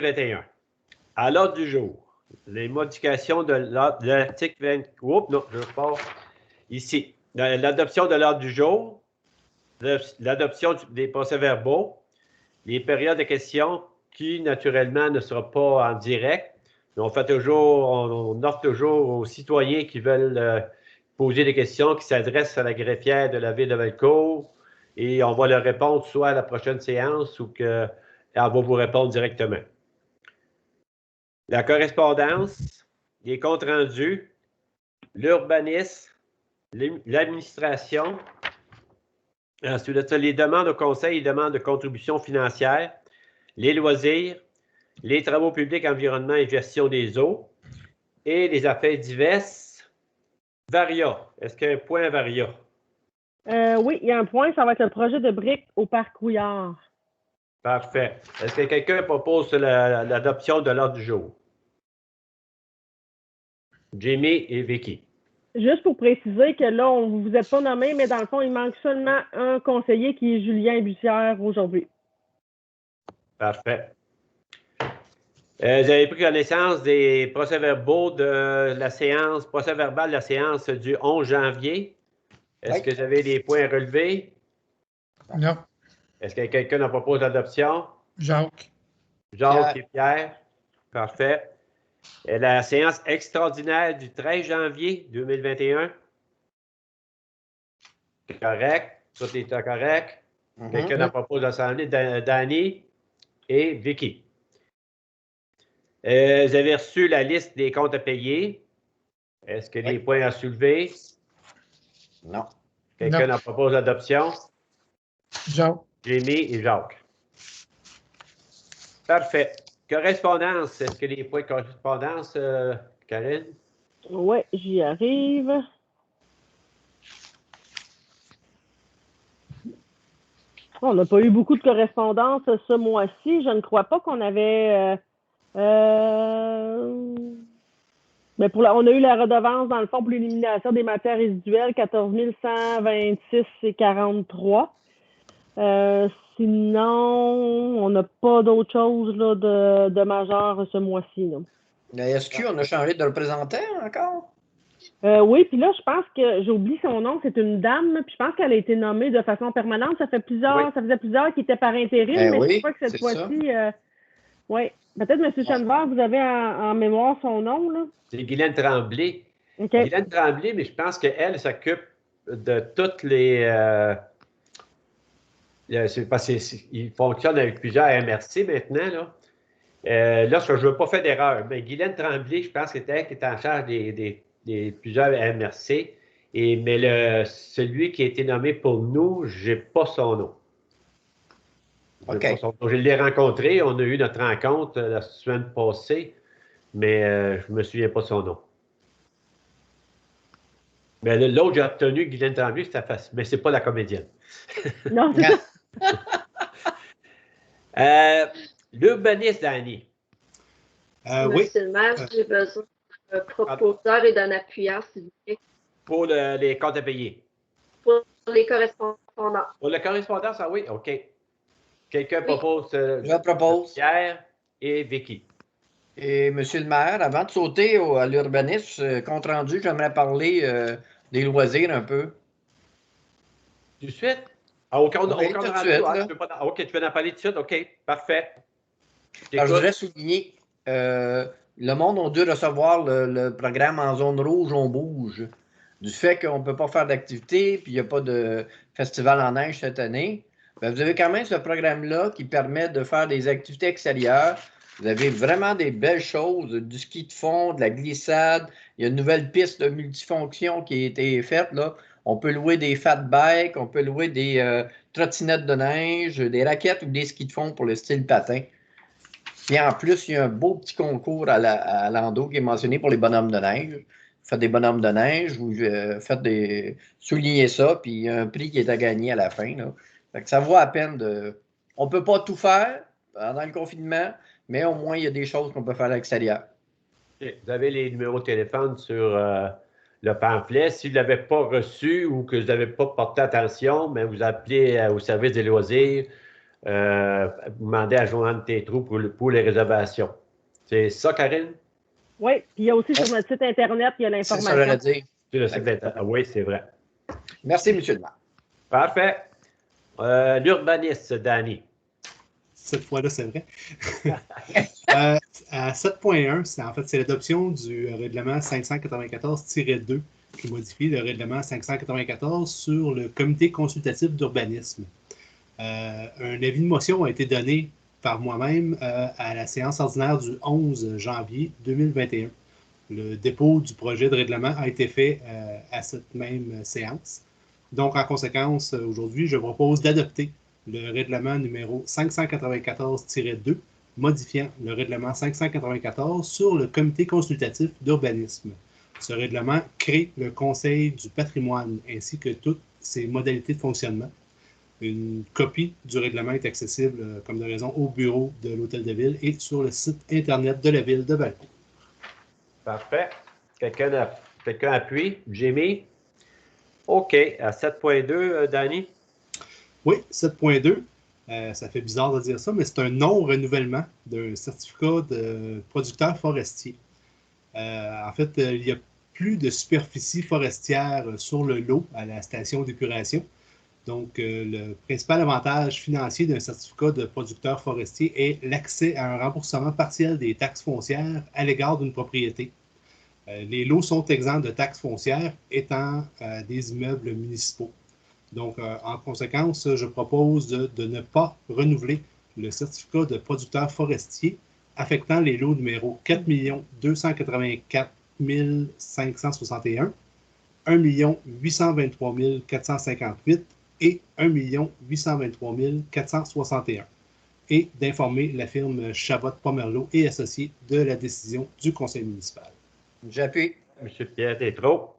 2021. À l'ordre du jour, les modifications de l'article 20. Oups, non, je repars. Ici, l'adoption de l'ordre du jour, l'adoption des procès-verbaux, les périodes de questions qui, naturellement, ne sera pas en direct. Mais on offre toujours aux citoyens qui veulent poser des questions qui s'adressent à la greffière de la ville de Valcourt et on va leur répondre soit à la prochaine séance ou qu'elle va vous répondre directement. La correspondance, les comptes rendus, l'urbanisme, l'administration, ensuite de ça, les demandes au conseil, les demandes de contribution financière, les loisirs, les travaux publics, environnement et gestion des eaux, et les affaires diverses. Varia. Est-ce qu'il y a un point Varia? Oui, il y a un point, ça va être le projet de briques au parc Couillard. Parfait. Est-ce que quelqu'un propose l'adoption de l'ordre du jour? Jamie et Vicky. Juste pour préciser que là, on ne vous êtes pas nommé, mais dans le fond, il manque seulement un conseiller qui est Julien Bussière aujourd'hui. Parfait. Vous avez pris connaissance des procès-verbaux de la séance, procès-verbal de la séance du 11 janvier. Est-ce que vous avez des points à relever? Non. Est-ce que quelqu'un en propose l'adoption? Jacques. Jacques et Pierre. Parfait. Et la séance extraordinaire du 13 janvier 2021. Correct. Tout est correct. Quelqu'un en propose l'assemblée? Danny et Vicky. Vous avez reçu la liste des comptes à payer. Est-ce que des points à soulever? Non. Quelqu'un en propose l'adoption? Jacques. Jamie et Jacques. Parfait. Correspondance. Est-ce que les points de correspondance, Karine? Oui, j'y arrive. On n'a pas eu beaucoup de correspondance ce mois-ci. Je ne crois pas qu'on avait... mais on a eu la redevance, dans le fond, pour l'élimination des matières résiduelles, 14 126,43. Sinon, on n'a pas d'autre chose là, de majeur ce mois-ci. La SQ, on a changé de représentant encore? Oui, puis là, je pense que j'ai oublié son nom, c'est une dame, puis je pense qu'elle a été nommée de façon permanente. Ça faisait plusieurs qui étaient par intérim, mais je crois que cette fois-ci, oui. Peut-être, M. Chenevert, vous avez en mémoire son nom, là? C'est Guylaine Tremblay. Okay. Guylaine Tremblay, mais je pense qu'elle s'occupe de toutes les... parce qu'il fonctionne avec plusieurs MRC maintenant, là. Là, je ne veux pas faire d'erreur, mais Guylaine Tremblay, je pense que c'est elle qui est en charge des plusieurs MRC. Mais celui qui a été nommé pour nous, je n'ai pas son nom. OK. Je l'ai rencontré, on a eu notre rencontre la semaine passée, mais je ne me souviens pas de son nom. Mais l'autre, j'ai obtenu Guylaine Tremblay, c'était facile, mais ce n'est pas la comédienne. Non, c'est ça. L'urbaniste, Danny. Oui. Monsieur le maire, j'ai besoin d'un proposeur et d'un appuyant, s'il vous plaît. Pour les comptes à payer. Pour les correspondants. Pour la correspondance, ah oui, OK. Quelqu'un propose? Je propose. Pierre et Vicky. Et Monsieur le maire, avant de sauter à l'urbanisme, compte rendu, j'aimerais parler des loisirs un peu. Tout de suite? Ah, au compte oui, rendu, OK, tu veux en parler tout de suite? OK, parfait. Alors, je voudrais souligner, le monde a dû recevoir le programme En zone rouge, on bouge. Du fait qu'on ne peut pas faire d'activité, puis il n'y a pas de festival en neige cette année, bien, vous avez quand même ce programme-là qui permet de faire des activités extérieures. Vous avez vraiment des belles choses, du ski de fond, de la glissade. Il y a une nouvelle piste de multifonction qui a été faite, là. On peut louer des fat bikes, on peut louer des trottinettes de neige, des raquettes ou des skis de fond pour le style patin. Puis en plus, il y a un beau petit concours à Lando qui est mentionné pour les bonhommes de neige. Vous faites des bonhommes de neige, vous faites soulignez ça, puis il y a un prix qui est à gagner à la fin, là. Fait que ça vaut à peine de... On ne peut pas tout faire pendant le confinement, mais au moins, il y a des choses qu'on peut faire à l'extérieur. Vous avez les numéros de téléphone sur le pamphlet. Si vous ne l'avez pas reçu ou que vous n'avez pas porté attention, bien, vous appelez au service des loisirs vous demandez à Joanne Tétrault pour les réservations. C'est ça, Karine? Oui, puis il y a aussi sur notre site Internet, il y a l'information. C'est ça, j'allais dire. Sur le site Internet. Oui, c'est vrai. Merci, M. le maire. Parfait. L'urbaniste, Danny. Cette fois-là, c'est vrai. À 7.1, c'est l'adoption du règlement 594-2 qui modifie le règlement 594 sur le comité consultatif d'urbanisme. Un avis de motion a été donné par moi-même à la séance ordinaire du 11 janvier 2021. Le dépôt du projet de règlement a été fait à cette même séance. Donc, en conséquence, aujourd'hui, je propose d'adopter le règlement numéro 594-2, modifiant le règlement 594 sur le comité consultatif d'urbanisme. Ce règlement crée le Conseil du patrimoine ainsi que toutes ses modalités de fonctionnement. Une copie du règlement est accessible, comme de raison, au bureau de l'Hôtel de Ville et sur le site Internet de la Ville de Valcourt. Parfait. Quelqu'un appuie? Jimmy? OK. À 7.2, Danny? Oui, 7.2. Ça fait bizarre de dire ça, mais c'est un non-renouvellement d'un certificat de producteur forestier. En fait, il n'y a plus de superficie forestière sur le lot à la station d'épuration. Donc, le principal avantage financier d'un certificat de producteur forestier est l'accès à un remboursement partiel des taxes foncières à l'égard d'une propriété. Les lots sont exempts de taxes foncières étant des immeubles municipaux. Donc, en conséquence, je propose de ne pas renouveler le certificat de producteur forestier affectant les lots numéro 4 284 561, 1 823 458 et 1 823 461 et d'informer la firme Chabot-Pomerleau et Associés de la décision du conseil municipal. J'appuie. M. Pierre Tétrault.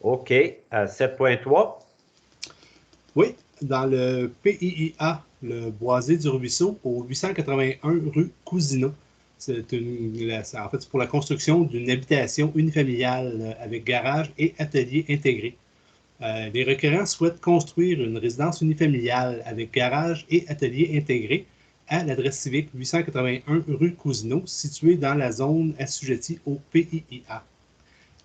OK. À 7.3. Oui, dans le PIIA, le Boisé du Ruisseau, au 881 rue Cousineau. C'est pour la construction d'une habitation unifamiliale avec garage et atelier intégré. Les requérants souhaitent construire une résidence unifamiliale avec garage et atelier intégré à l'adresse civique 881 rue Cousineau, située dans la zone assujettie au PIIA.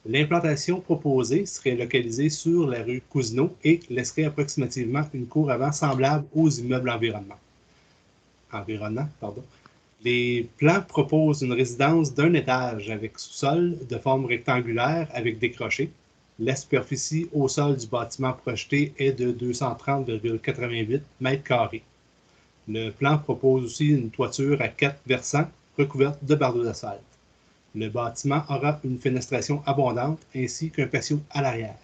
L'implantation proposée serait localisée sur la rue Cousineau et laisserait approximativement une cour avant semblable aux immeubles environnants. Les plans proposent une résidence d'un étage avec sous-sol de forme rectangulaire avec décroché. La superficie au sol du bâtiment projeté est de 230,88 m². Le plan propose aussi une toiture à 4 versants recouverte de bardeaux d'asphalte. Le bâtiment aura une fenestration abondante ainsi qu'un patio à l'arrière.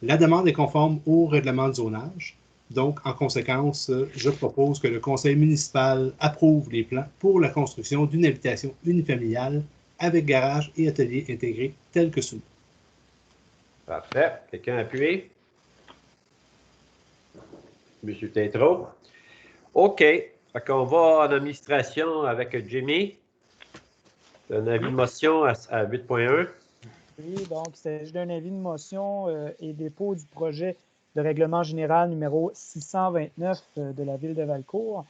La demande est conforme au règlement de zonage. Donc, en conséquence, je propose que le conseil municipal approuve les plans pour la construction d'une habitation unifamiliale avec garage et atelier intégrés tels que soumis. Parfait. Quelqu'un appuie? M. Tétrault. OK. On va en administration avec Jimmy. Un avis de motion à 8.1. Oui, donc il s'agit d'un avis de motion et dépôt du projet de règlement général numéro 629 de la Ville de Valcourt.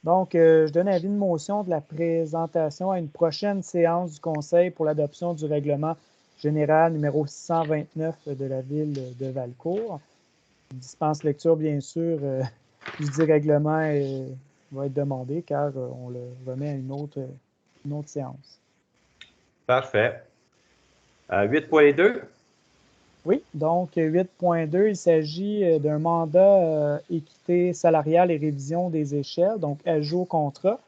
Donc, je donne avis de motion de la présentation à une prochaine séance du Conseil pour l'adoption du règlement général numéro 629 de la Ville de Valcourt. Je dispense lecture, bien sûr, du règlement va être demandé car on le remet à une autre séance. Parfait. 8.2. Oui, donc 8.2, il s'agit d'un mandat équité salariale et révision des échelles, donc ajout au contrat.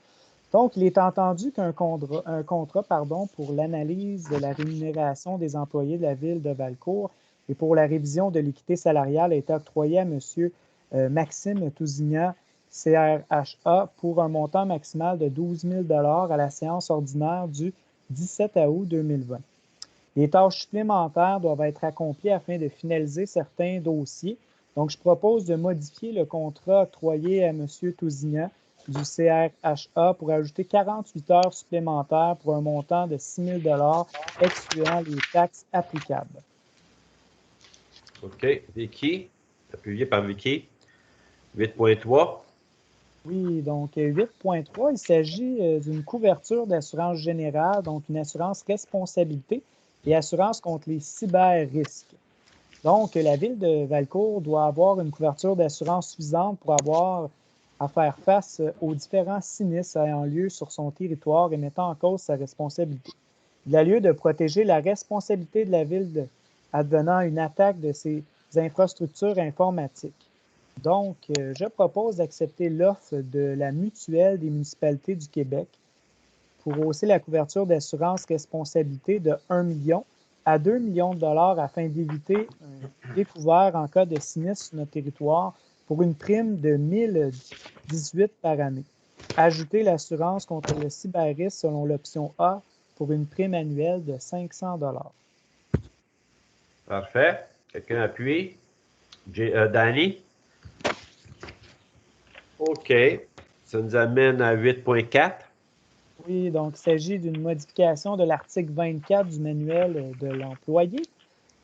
Donc, il est entendu qu'un contrat pour l'analyse de la rémunération des employés de la Ville de Valcourt et pour la révision de l'équité salariale a été octroyé à M. Maxime Tousignan, CRHA, pour un montant maximal de 12 000 $ à la séance ordinaire du 17 août 2020. Les tâches supplémentaires doivent être accomplies afin de finaliser certains dossiers. Donc, je propose de modifier le contrat octroyé à M. Tousignan du CRHA pour ajouter 48 heures supplémentaires pour un montant de 6 000 $ excluant les taxes applicables. OK. Vicky. Appuyé par Vicky. 8.3. Oui, donc 8.3, il s'agit d'une couverture d'assurance générale, donc une assurance responsabilité et assurance contre les cyber-risques. Donc, la Ville de Valcourt doit avoir une couverture d'assurance suffisante pour avoir à faire face aux différents sinistres ayant lieu sur son territoire et mettant en cause sa responsabilité. Il a lieu de protéger la responsabilité de la Ville advenant une attaque de ses infrastructures informatiques. Donc, je propose d'accepter l'offre de la Mutuelle des municipalités du Québec pour hausser la couverture d'assurance responsabilité de 1 million à 2 millions de dollars afin d'éviter un découvert en cas de sinistre sur notre territoire pour une prime de 1018 par année. Ajouter l'assurance contre le cyberrisque selon l'option A pour une prime annuelle de 500 dollars. Parfait. Quelqu'un appuie? Danny? OK. Ça nous amène à 8.4. Oui, donc il s'agit d'une modification de l'article 24 du manuel de l'employé.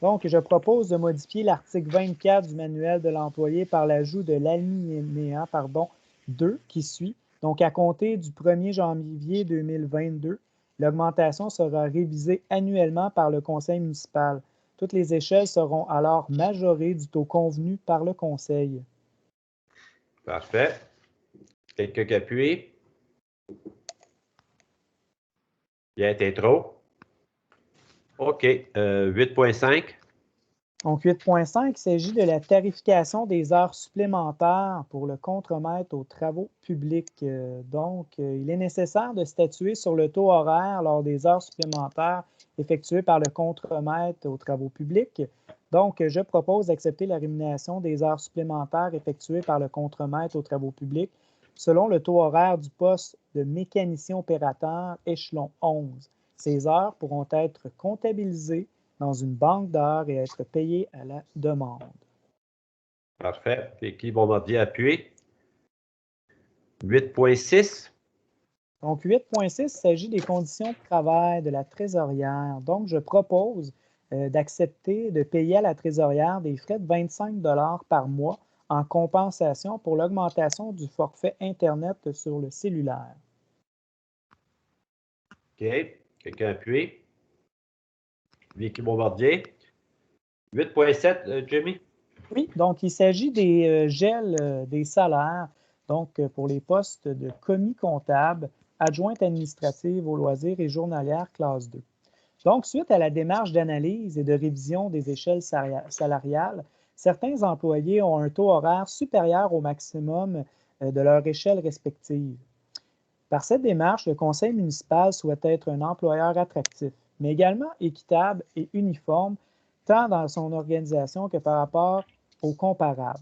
Donc, je propose de modifier l'article 24 du manuel de l'employé par l'ajout de l'alinéa 2 qui suit. Donc, à compter du 1er janvier 2022, l'augmentation sera révisée annuellement par le conseil municipal. Toutes les échelles seront alors majorées du taux convenu par le conseil. Parfait. Quelqu'un qui appuie? Bien, t'es trop. OK. 8.5. Donc, 8.5, il s'agit de la tarification des heures supplémentaires pour le contremaître aux travaux publics. Il est nécessaire de statuer sur le taux horaire lors des heures supplémentaires effectuées par le contremaître aux travaux publics. Donc, je propose d'accepter la rémunération des heures supplémentaires effectuées par le contremaître aux travaux publics selon le taux horaire du poste de mécanicien opérateur échelon 11. Ces heures pourront être comptabilisées dans une banque d'heures et être payées à la demande. Parfait. Et qui Bombardier appuie? 8.6. Donc, 8.6, il s'agit des conditions de travail de la trésorière. Donc, je propose d'accepter de payer à la trésorière des frais de 25 $ par mois en compensation pour l'augmentation du forfait Internet sur le cellulaire. OK. Quelqu'un appuie? Vicky Bombardier. 8.7, Jimmy? Oui, donc il s'agit des gels des salaires, donc pour les postes de commis comptable, adjointe administrative aux loisirs et journalière classe 2. Donc, suite à la démarche d'analyse et de révision des échelles salariales, certains employés ont un taux horaire supérieur au maximum de leur échelle respective. Par cette démarche, le conseil municipal souhaite être un employeur attractif, mais également équitable et uniforme, tant dans son organisation que par rapport aux comparables.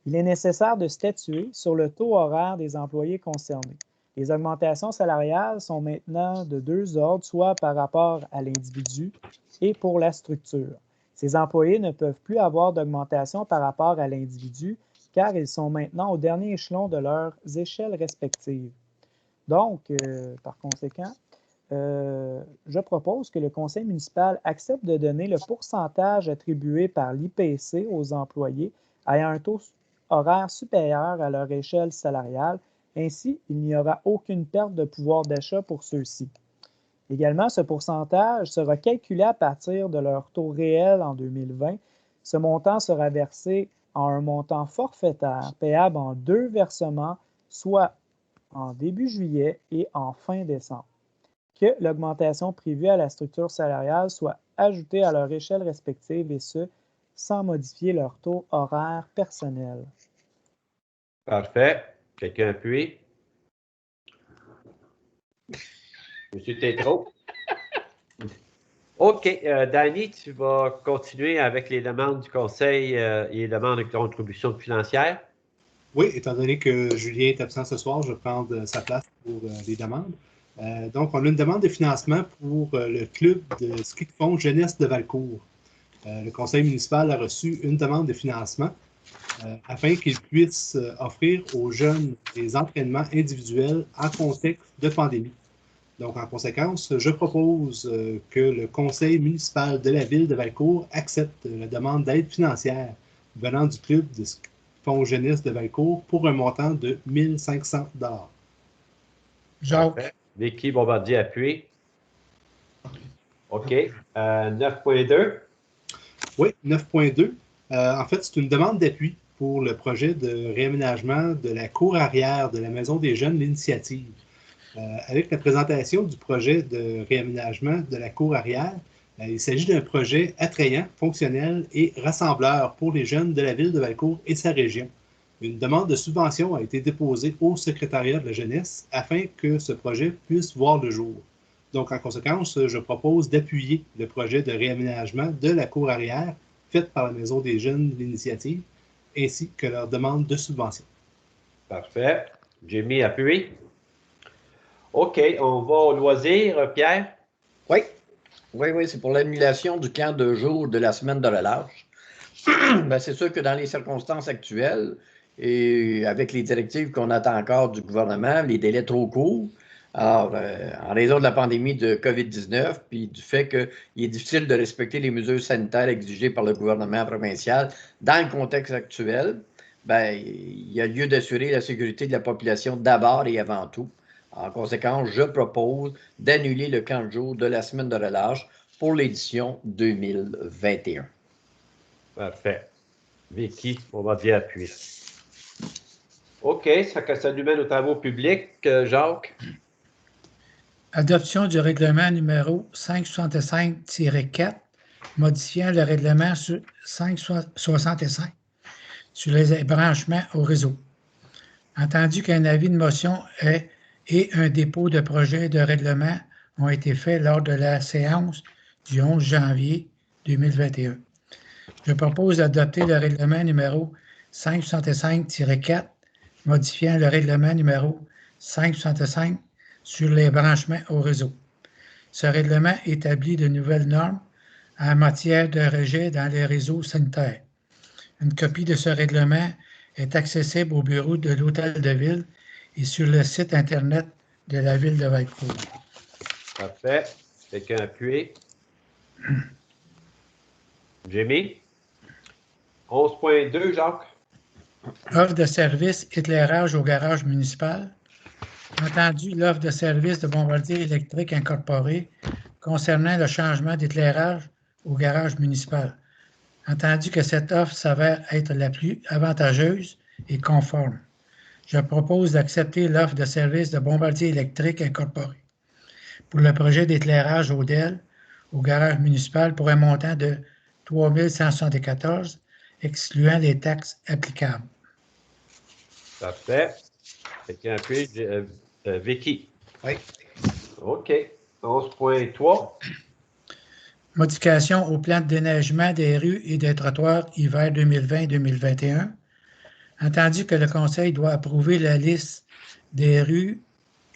Il est nécessaire de statuer sur le taux horaire des employés concernés. Les augmentations salariales sont maintenant de deux ordres, soit par rapport à l'individu et pour la structure. Ces employés ne peuvent plus avoir d'augmentation par rapport à l'individu car ils sont maintenant au dernier échelon de leurs échelles respectives. Donc, par conséquent, je propose que le conseil municipal accepte de donner le pourcentage attribué par l'IPC aux employés ayant un taux horaire supérieur à leur échelle salariale. Ainsi, il n'y aura aucune perte de pouvoir d'achat pour ceux-ci. Également, ce pourcentage sera calculé à partir de leur taux réel en 2020. Ce montant sera versé en un montant forfaitaire payable en 2 versements, soit en début juillet et en fin décembre. Que l'augmentation prévue à la structure salariale soit ajoutée à leur échelle respective et ce, sans modifier leur taux horaire personnel. Parfait. Quelqu'un appuie? Monsieur Tétrault. OK. Danny, tu vas continuer avec les demandes du conseil et les demandes de contribution financière? Oui, étant donné que Julien est absent ce soir, je vais prendre sa place pour les demandes. Donc, on a une demande de financement pour le club de ski de fond Jeunesse de Valcourt. Le conseil municipal a reçu une demande de financement afin qu'il puisse offrir aux jeunes des entraînements individuels en contexte de pandémie. Donc, en conséquence, je propose que le conseil municipal de la ville de Valcourt accepte la demande d'aide financière venant du club de Fonds jeunesse de Valcourt pour un montant de 1 500 $. Jacques. Vicky Bombardier appuie. OK. 9.2. Oui, 9.2. En fait, c'est une demande d'appui pour le projet de réaménagement de la cour arrière de la Maison des Jeunes, l'Initiative. Avec la présentation du projet de réaménagement de la cour arrière, il s'agit d'un projet attrayant, fonctionnel et rassembleur pour les jeunes de la ville de Valcourt et sa région. Une demande de subvention a été déposée au secrétariat de la jeunesse afin que ce projet puisse voir le jour. Donc, en conséquence, je propose d'appuyer le projet de réaménagement de la cour arrière faite par la Maison des Jeunes de l'Initiative, ainsi que leur demande de subvention. Parfait. Jimmy appuie. OK, on va au loisir, Pierre. Oui. Oui, c'est pour l'annulation du camp de jour de la semaine de relâche. C'est sûr que dans les circonstances actuelles et avec les directives qu'on attend encore du gouvernement, les délais trop courts, alors, en raison de la pandémie de COVID-19, puis du fait qu'il est difficile de respecter les mesures sanitaires exigées par le gouvernement provincial dans le contexte actuel, il y a lieu d'assurer la sécurité de la population d'abord et avant tout. En conséquence, je propose d'annuler le camp de jour de la semaine de relâche pour l'édition 2021. Parfait. Vicky, on va bien appuyer. OK, ça fait que ça nous mène aux travaux publics. Jacques? Adoption du règlement numéro 565-4, modifiant le règlement 565 sur les branchements au réseau. Entendu qu'un avis de motion et un dépôt de projet de règlement ont été faits lors de la séance du 11 janvier 2021. Je propose d'adopter le règlement numéro 565-4, modifiant le règlement numéro 565 sur les branchements au réseau. Ce règlement établit de nouvelles normes en matière de rejet dans les réseaux sanitaires. Une copie de ce règlement est accessible au bureau de l'Hôtel de Ville et sur le site Internet de la Ville de Valcourt. Parfait. Quelqu'un appuie. Jimmy? 11.2, Jacques? Offre de service éclairage au garage municipal. Entendu l'offre de service de Bombardier Électrique Incorporé concernant le changement d'éclairage au garage municipal. Entendu que cette offre s'avère être la plus avantageuse et conforme. Je propose d'accepter l'offre de service de Bombardier Électrique Incorporé pour le projet d'éclairage ODEL au garage municipal pour un montant de 3 174, excluant les taxes applicables. Parfait. Quelqu'un appuie. Vicky? Oui. OK. 11.3. Modification au plan de déneigement des rues et des trottoirs hiver 2020-2021. Entendu que le Conseil doit approuver la liste des rues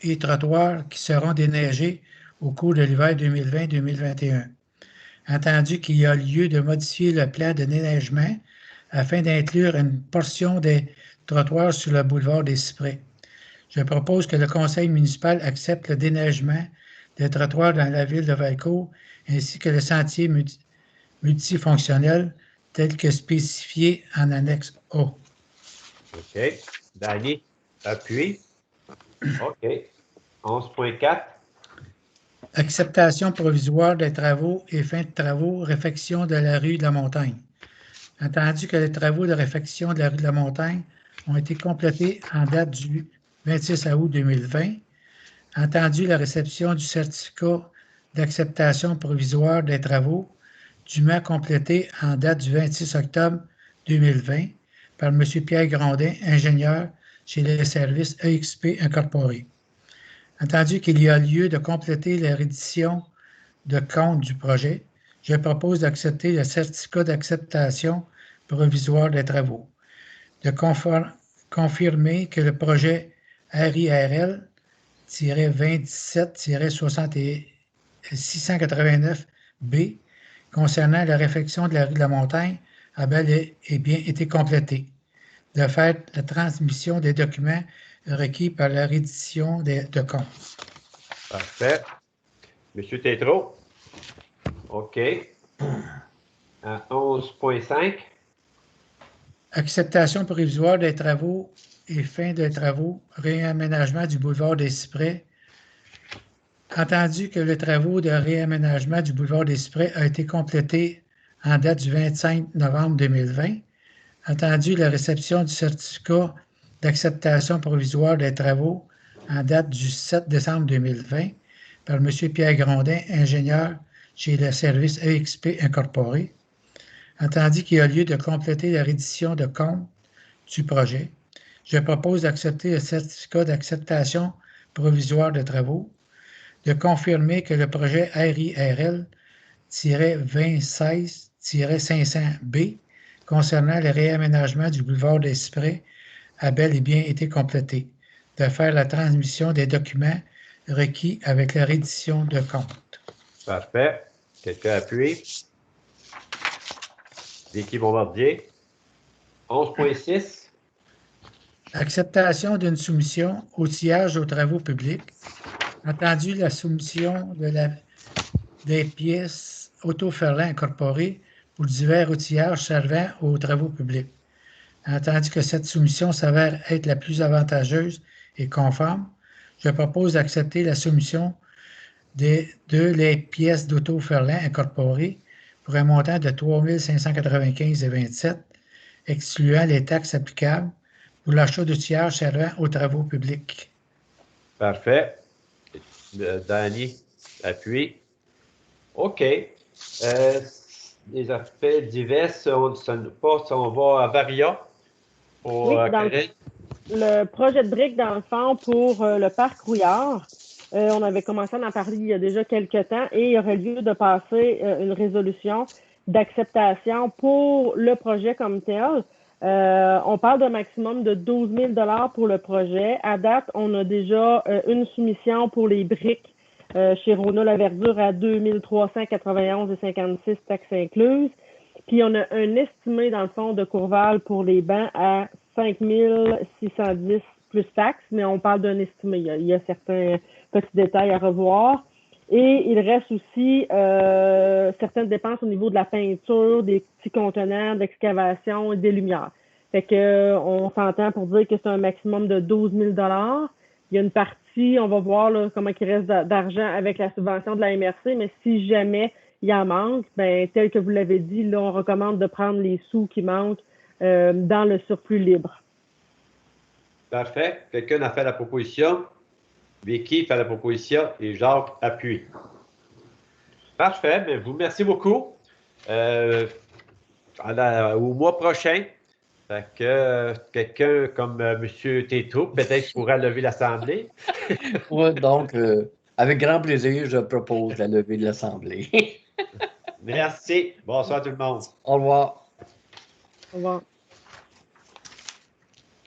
et trottoirs qui seront déneigés au cours de l'hiver 2020-2021. Entendu qu'il y a lieu de modifier le plan de déneigement afin d'inclure une portion des trottoirs sur le boulevard des Cyprès. Je propose que le Conseil municipal accepte le déneigement des trottoirs dans la ville de Valcourt ainsi que le sentier multifonctionnel tel que spécifié en annexe A. OK. Danny, appuie. OK. 11.4. Acceptation provisoire des travaux et fin de travaux, réfection de la rue de la Montagne. Entendu que les travaux de réfection de la rue de la Montagne ont été complétés en date du 26 août 2020, entendu la réception du certificat d'acceptation provisoire des travaux dûment complété en date du 26 octobre 2020 par M. Pierre Grondin, ingénieur chez les services EXP Incorporé. Entendu qu'il y a lieu de compléter la reddition de compte du projet, je propose d'accepter le certificat d'acceptation provisoire des travaux, de confirmer que le projet RIRL-2017-689B concernant la réfection de la rue de la Montagne a bel et bien été complété. De fait, la transmission des documents requis par la reddition de compte. Parfait. Monsieur Tétrault? OK. À 11.5. Acceptation provisoire des travaux et fin des travaux, réaménagement du boulevard des Cyprès. Entendu que le travaux de réaménagement du boulevard des Cyprès a été complété en date du 25 novembre 2020, entendu la réception du certificat d'acceptation provisoire des travaux en date du 7 décembre 2020 par M. Pierre Grondin, ingénieur chez le service EXP Incorporé, entendu qu'il y a lieu de compléter la reddition de compte du projet. Je propose d'accepter le certificat d'acceptation provisoire de travaux, de confirmer que le projet RIRL-2016-500B concernant le réaménagement du boulevard des Cyprès a bel et bien été complété, de faire la transmission des documents requis avec la reddition de compte. Parfait. Quelqu'un appuie. Vicky Bombardier. 11.6. Acceptation d'une soumission outillage aux travaux publics. Entendu la soumission des pièces Auto-Ferland incorporées pour divers outillages servant aux travaux publics. Entendu que cette soumission s'avère être la plus avantageuse et conforme, je propose d'accepter la soumission de les pièces d'Auto-Ferland incorporées pour un montant de 3 595,27, excluant les taxes applicables pour l'achat d'outillages servant aux travaux publics. Parfait. Danny, appuie. OK. Les aspects divers, on va à Varia. Oui, dans le projet de briques, dans le fond, pour le parc Rouillard, on avait commencé à en parler il y a déjà quelques temps et il y aurait lieu de passer une résolution d'acceptation pour le projet comme tel. On parle d'un maximum de 12 000 $ pour le projet. À date, on a déjà une soumission pour les briques chez Rona La Verdure à 2 391,56 taxes incluses. Puis on a un estimé, dans le fond, de Courval pour les bancs à 5 610 plus taxes, mais on parle d'un estimé. Il y a certains petits détails à revoir. Et il reste aussi certaines dépenses au niveau de la peinture, des petits contenants d'excavation et des lumières. Fait que on s'entend pour dire que c'est un maximum de 12 000 $. Il y a une partie, on va voir là, comment il reste d'argent avec la subvention de la MRC, mais si jamais il en manque, ben tel que vous l'avez dit, là, on recommande de prendre les sous qui manquent dans le surplus libre. Parfait. Quelqu'un a fait la proposition. Vicky fait la proposition et Jacques appuie. Parfait. Mais vous remercie beaucoup. Au mois prochain, fait que quelqu'un comme M. Tétro peut-être pourra lever l'Assemblée. Oui, donc, avec grand plaisir, je propose la levée de l'Assemblée. Merci. Bonsoir tout le monde. Au revoir. Au revoir.